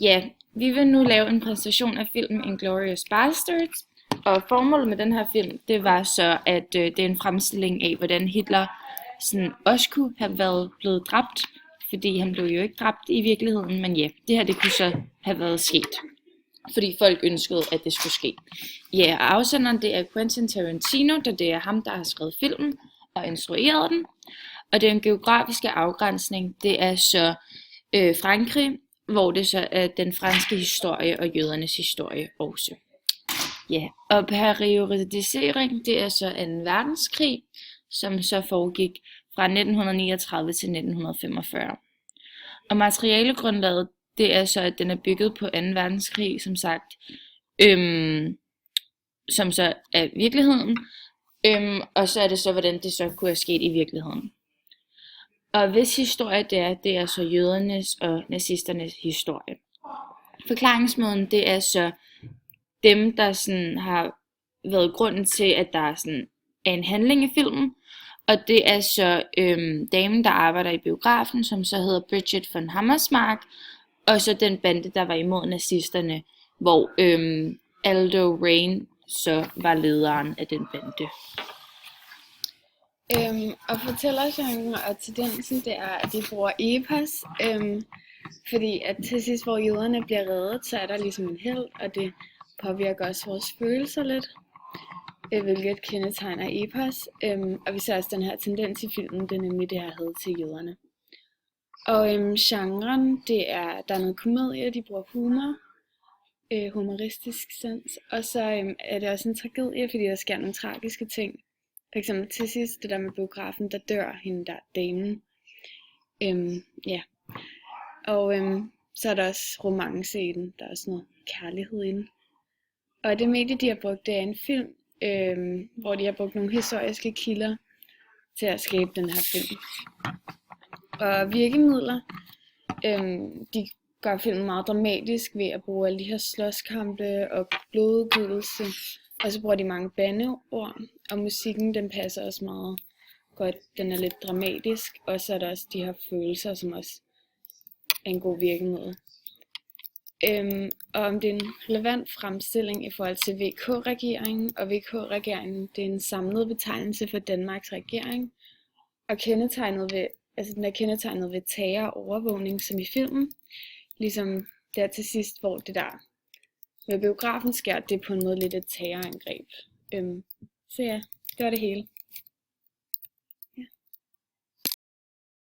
Ja, vi vil nu lave en præsentation af filmen Inglourious Basterds, og formålet med den her film, det var så, at det er en fremstilling af, hvordan Hitler sådan også kunne have været blevet dræbt, fordi han blev jo ikke dræbt i virkeligheden, men ja, det her det kunne så have været sket, fordi folk ønskede, at det skulle ske. Ja, og afsenderen det er Quentin Tarantino, da det er ham, der har skrevet filmen og instrueret den, og den geografiske afgrænsning, det er så Frankrig, hvor det så er den franske historie og jødernes historie også. Ja, og periodisering, det er så 2. verdenskrig, som så foregik fra 1939 til 1945. Og materialegrundlaget, det er så, at den er bygget på 2. verdenskrig, som sagt, som så er virkeligheden, og så er det så, hvordan det så kunne have sket i virkeligheden. Og hvis historie det er så jødernes og nazisternes historie. Forklaringsmåden, det er så dem, der sådan har været grunden til, at der sådan er en handling i filmen. Og det er så damen, der arbejder i biografen, som så hedder Bridget von Hammersmark. Og så den bande, der var imod nazisterne, hvor Aldo Rain så var lederen af den bande. Og fortællergenren og tendensen, det er, at de bruger epos, fordi at til sidst, hvor jøderne bliver reddet, så er der ligesom en helt, og det påvirker også vores følelser lidt, hvilket kendetegner epos. Og vi ser også den her tendens i filmen, det er nemlig det her had til jøderne. Og genren, der er noget komedie, de bruger humor, humoristisk sans, og så er det også en tragedie, fordi der sker nogle tragiske ting. For eksempel til sidst, det der med biografen, der dør hende der damen. Ja. Og så er der også romance i den, der er også noget kærlighed i den. Og det medie, de har brugt, det er en film, hvor de har brugt nogle historiske kilder til at skabe den her film. Og virkemidler, de gør filmen meget dramatisk ved at bruge alle de her slåskampe og blodudgydelse. Og så bruger de mange bandeord, og musikken den passer også meget godt. Den er lidt dramatisk, og så er der også de her følelser, som også er en god virkemiddel. Og om det er en relevant fremstilling i forhold til VK-regeringen, og VK-regeringen det er en samlet betegnelse for Danmarks regering, og den er kendetegnet ved terror og overvågning, som i filmen, ligesom der til sidst, hvor det der med biografen sker, det på en måde lidt et terrorangreb. Så ja, det var det hele.